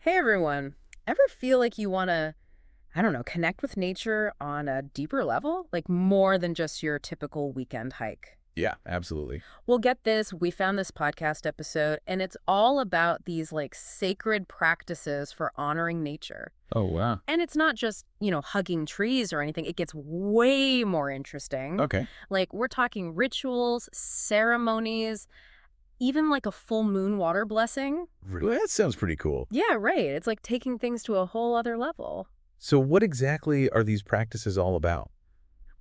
Hey everyone. Ever feel like you want to, I don't know, connect with nature on a deeper level? Like more than just your typical weekend hike? Yeah, absolutely. Well, get this, we found this podcast episode and it's all about these like sacred practices for honoring nature. Oh, wow. And it's not just, hugging trees or anything. It gets way more interesting. Okay. Like we're talking rituals, ceremonies, even like a full moon water blessing. Really? That sounds pretty cool. Yeah, right. It's like taking things to a whole other level. So what exactly are these practices all about?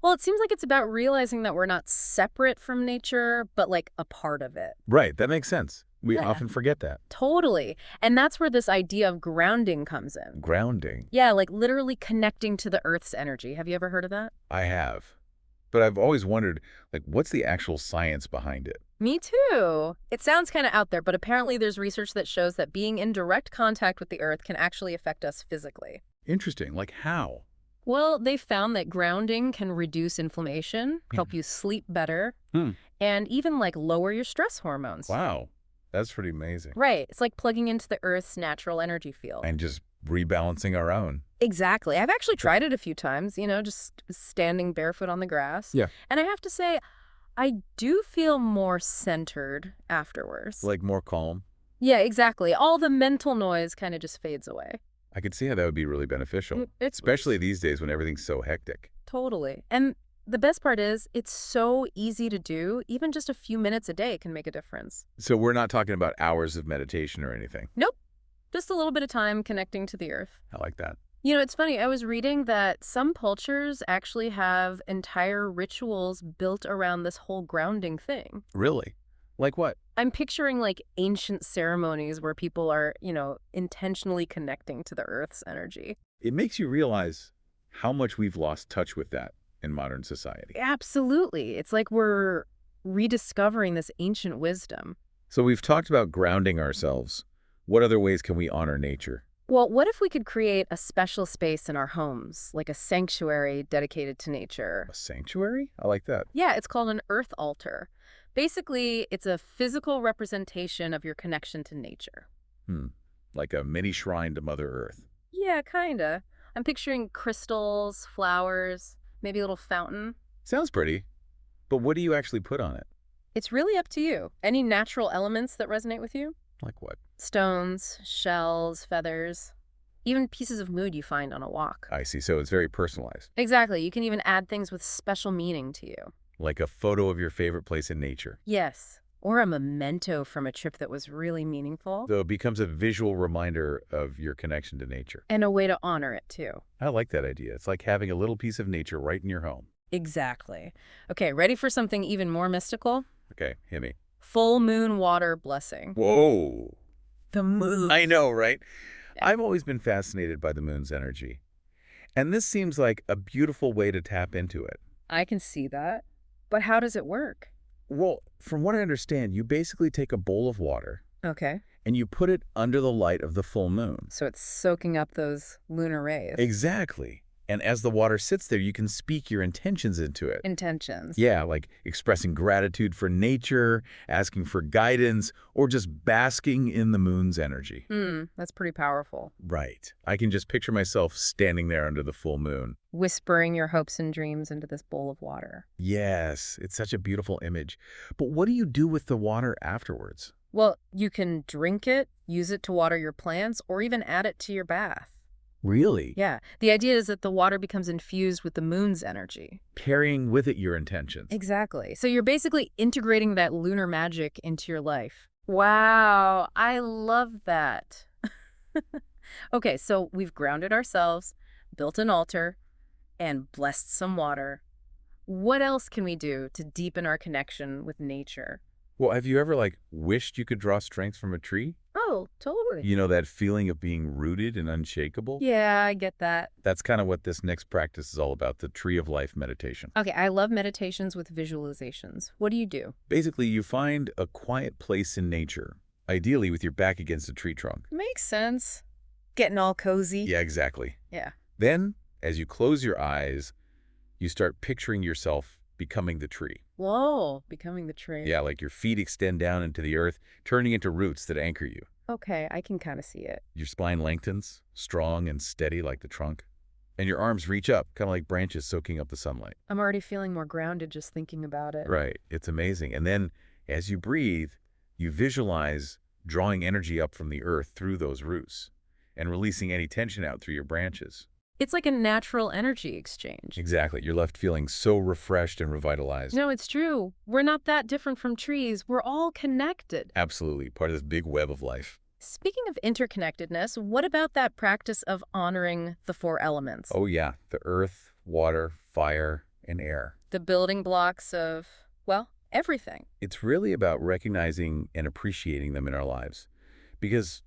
Well, it seems like it's about realizing that we're not separate from nature, but like a part of it. Right, that makes sense. We Yeah, often forget that. totally. And that's where this idea of grounding comes in. Grounding. Yeah, like literally connecting to the Earth's energy. Have you ever heard of that? I have. But I've always wondered, what's the actual science behind it? Me too. It sounds kind of out there, but apparently there's research that shows that being in direct contact with the Earth can actually affect us physically. Interesting. Like how? Well, they found that grounding can reduce inflammation, help Mhm. you sleep better, Hmm. and even like lower your stress hormones. Wow. That's pretty amazing. Right. It's like plugging into the Earth's natural energy field. And just rebalancing our own. Exactly. I've actually tried it a few times, just standing barefoot on the grass. Yeah. And I have to say, I do feel more centered afterwards. Like more calm. Yeah, exactly. All the mental noise kind of just fades away. I could see how that would be really beneficial. It's Especially these days when everything's so hectic. totally. And the best part is, it's so easy to do. Even just a few minutes a day can make a difference. So we're not talking about hours of meditation or anything. Nope. Just a little bit of time connecting to the Earth. I like that. It's funny. I was reading that some cultures actually have entire rituals built around this whole grounding thing. Really? Like what? I'm picturing like ancient ceremonies where people are, intentionally connecting to the Earth's energy. It makes you realize how much we've lost touch with that in modern society. Absolutely. It's like we're rediscovering this ancient wisdom. So we've talked about grounding ourselves. What other ways can we honor nature? Well, what if we could create a special space in our homes, like a sanctuary dedicated to nature? A sanctuary? I like that. Yeah, it's called an earth altar. Basically, it's a physical representation of your connection to nature. Hmm. Like a mini shrine to Mother Earth. Yeah, kinda. I'm picturing crystals, flowers, maybe a little fountain. Sounds pretty. But what do you actually put on it? It's really up to you. Any natural elements that resonate with you? Like what? Stones, shells, feathers, even pieces of mood you find on a walk. I see. So it's very personalized. Exactly. You can even add things with special meaning to you. Like a photo of your favorite place in nature. Yes. Or a memento from a trip that was really meaningful. So it becomes a visual reminder of your connection to nature. And a way to honor it, too. I like that idea. It's like having a little piece of nature right in your home. Exactly. Okay, ready for something even more mystical? Okay, hit me. Full moon water blessing. Whoa. The moon. I know, right? Yeah. I've always been fascinated by the moon's energy. And this seems like a beautiful way to tap into it. I can see that. But how does it work? Well, from what I understand, you basically take a bowl of water Okay. and you put it under the light of the full moon. So it's soaking up those lunar rays. Exactly. And as the water sits there, you can speak your intentions into it. Intentions. Yeah, like expressing gratitude for nature, asking for guidance, or just basking in the moon's energy. That's pretty powerful. Right. I can just picture myself standing there under the full moon. Whispering your hopes and dreams into this bowl of water. Yes, it's such a beautiful image. But what do you do with the water afterwards? Well, you can drink it, use it to water your plants, or even add it to your bath. Really? Yeah. The idea is that the water becomes infused with the moon's energy. Carrying with it your intentions. Exactly. So you're basically integrating that lunar magic into your life. Wow. I love that. Okay, so we've grounded ourselves, built an altar, and blessed some water. What else can we do to deepen our connection with nature? Well, have you ever, wished you could draw strength from a tree? Oh, totally. You know, that feeling of being rooted and unshakable? Yeah, I get that. That's kind of what this next practice is all about, the Tree of Life meditation. Okay, I love meditations with visualizations. What do you do? Basically, you find a quiet place in nature, ideally with your back against a tree trunk. Makes sense. Getting all cozy. Yeah, exactly. Yeah. Then, as you close your eyes, you start picturing yourself becoming the tree. Whoa, becoming the Yeah, tree. like your feet extend down into the earth, turning into roots that anchor you. Okay, I can kind of see it. Your spine lengthens, strong and steady like the trunk. And your arms reach up, kind of like branches soaking up the sunlight. I'm already feeling more grounded just thinking about it. Right. It's amazing. And then as you breathe, you visualize drawing energy up from the earth through those roots and releasing any tension out through your branches. It's like a natural energy exchange. Exactly. You're left feeling so refreshed and revitalized. No, it's true. We're not that different from trees. We're all connected. Absolutely. Part of this big web of life. Speaking of interconnectedness, what about that practice of honoring the four elements? Oh, yeah. The earth, water, fire, and air. The building blocks of, well, everything. It's really about recognizing and appreciating them in our lives. Because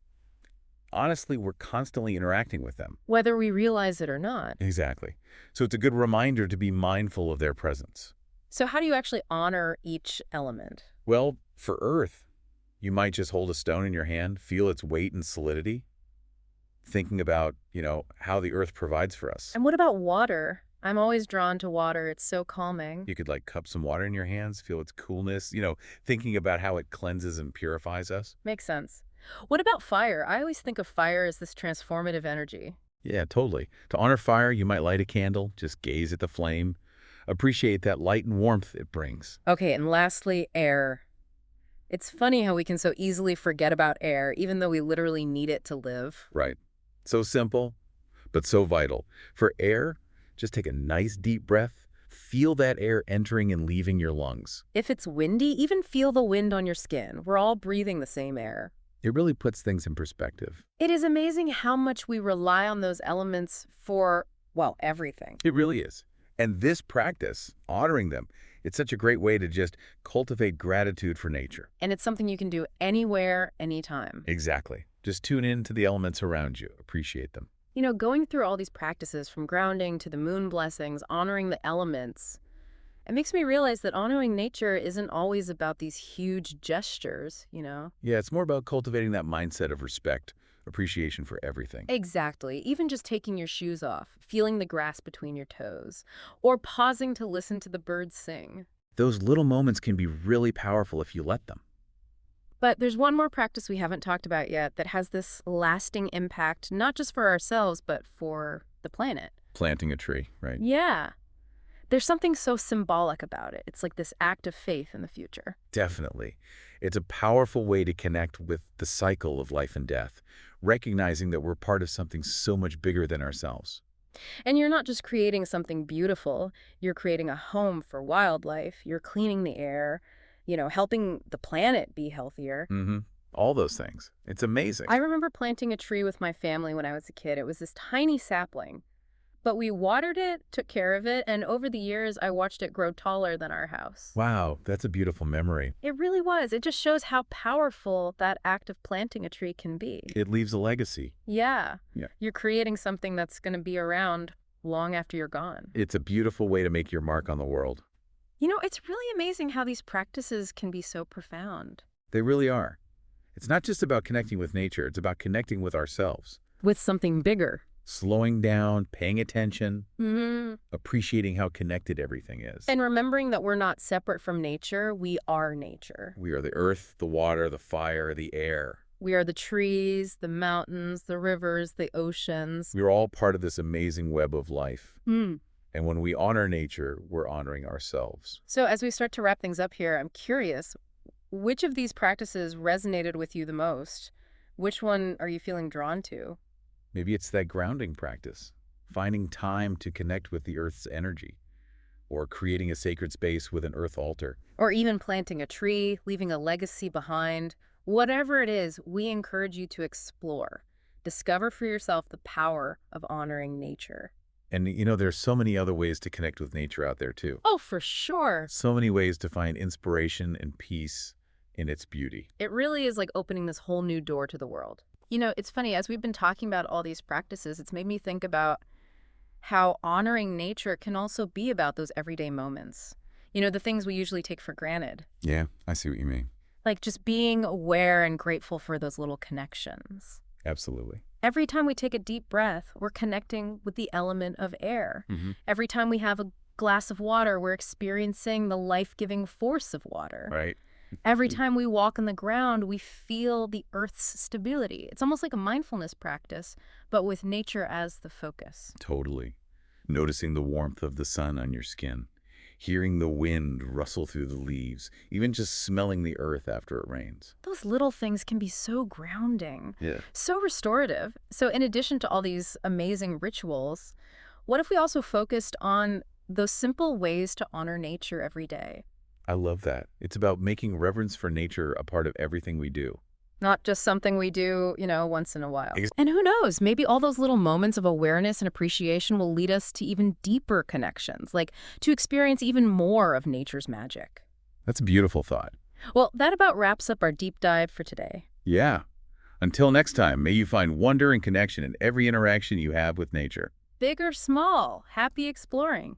honestly, we're constantly interacting with them. Whether we realize it or not. Exactly. So it's a good reminder to be mindful of their presence. So how do you actually honor each element? Well, for earth, you might just hold a stone in your hand, feel its weight and solidity, thinking about, how the earth provides for us. And what about water? I'm always drawn to water. It's so calming. You could like cup some water in your hands, feel its coolness, thinking about how it cleanses and purifies us. Makes sense. What about fire? I always think of fire as this transformative energy. Yeah, totally. To honor fire, you might light a candle, just gaze at the flame, appreciate that light and warmth it brings. Okay, and lastly, air. It's funny how we can so easily forget about air, even though we literally need it to live. Right. So simple, but so vital. For air, just take a nice deep breath. Feel that air entering and leaving your lungs. If it's windy, even feel the wind on your skin. We're all breathing the same air. It really puts things in perspective. It is amazing how much we rely on those elements for, well, everything. It really is. And this practice, honoring them, it's such a great way to just cultivate gratitude for nature. And it's something you can do anywhere, anytime. Exactly. Just tune in to the elements around you. Appreciate them. Going through all these practices, from grounding to the moon blessings, honoring the elements, it makes me realize that honoring nature isn't always about these huge gestures. Yeah, it's more about cultivating that mindset of respect, appreciation for everything. Exactly. Even just taking your shoes off, feeling the grass between your toes, or pausing to listen to the birds sing. Those little moments can be really powerful if you let them. But there's one more practice we haven't talked about yet that has this lasting impact, not just for ourselves, but for the planet. Planting a tree, right? Yeah. There's something so symbolic about it. It's like this act of faith in the future. Definitely. It's a powerful way to connect with the cycle of life and death, recognizing that we're part of something so much bigger than ourselves. And you're not just creating something beautiful, you're creating a home for wildlife, you're cleaning the air, helping the planet be healthier. Mm-hmm. All those things. It's amazing. I remember planting a tree with my family when I was a kid. It was this tiny sapling. But we watered it, took care of it, and over the years, I watched it grow taller than our house. Wow, that's a beautiful memory. It really was. It just shows how powerful that act of planting a tree can be. It leaves a legacy. Yeah. Yeah. You're creating something that's going to be around long after you're gone. It's a beautiful way to make your mark on the world. It's really amazing how these practices can be so profound. They really are. It's not just about connecting with nature, it's about connecting with ourselves. With something bigger. Slowing down, paying attention, Mm-hmm. appreciating how connected everything is. And remembering that we're not separate from nature, we are nature. We are the earth, the water, the fire, the air. We are the trees, the mountains, the rivers, the oceans. We're all part of this amazing web of life. Mm. And when we honor nature, we're honoring ourselves. So as we start to wrap things up here, I'm curious, which of these practices resonated with you the most? Which one are you feeling drawn to? Maybe it's that grounding practice, finding time to connect with the earth's energy, or creating a sacred space with an earth altar. Or even planting a tree, leaving a legacy behind. Whatever it is, we encourage you to explore. Discover for yourself the power of honoring nature. And there's so many other ways to connect with nature out there too. Oh, for sure. So many ways to find inspiration and peace in its beauty. It really is like opening this whole new door to the world. It's funny, as we've been talking about all these practices, it's made me think about how honoring nature can also be about those everyday moments. The things we usually take for granted. Yeah, I see what you mean. Like just being aware and grateful for those little connections. Absolutely. Every time we take a deep breath, we're connecting with the element of air. Mm-hmm. Every time we have a glass of water, we're experiencing the life-giving force of water. Right? Every Mm. time we walk on the ground, we feel the Earth's stability. It's almost like a mindfulness practice, but with nature as the focus. Totally. Noticing the warmth of the sun on your skin, hearing the wind rustle through the leaves, even just smelling the earth after it rains. Those little things can be so grounding, Yeah. so restorative. So in addition to all these amazing rituals, what if we also focused on those simple ways to honor nature every day? I love that. It's about making reverence for nature a part of everything we do. Not just something we do, once in a while. Ex- And who knows, maybe all those little moments of awareness and appreciation will lead us to even deeper connections, like to experience even more of nature's magic. That's a beautiful thought. Well, that about wraps up our deep dive for today. Yeah. Until next time, may you find wonder and connection in every interaction you have with nature. Big or small, happy exploring.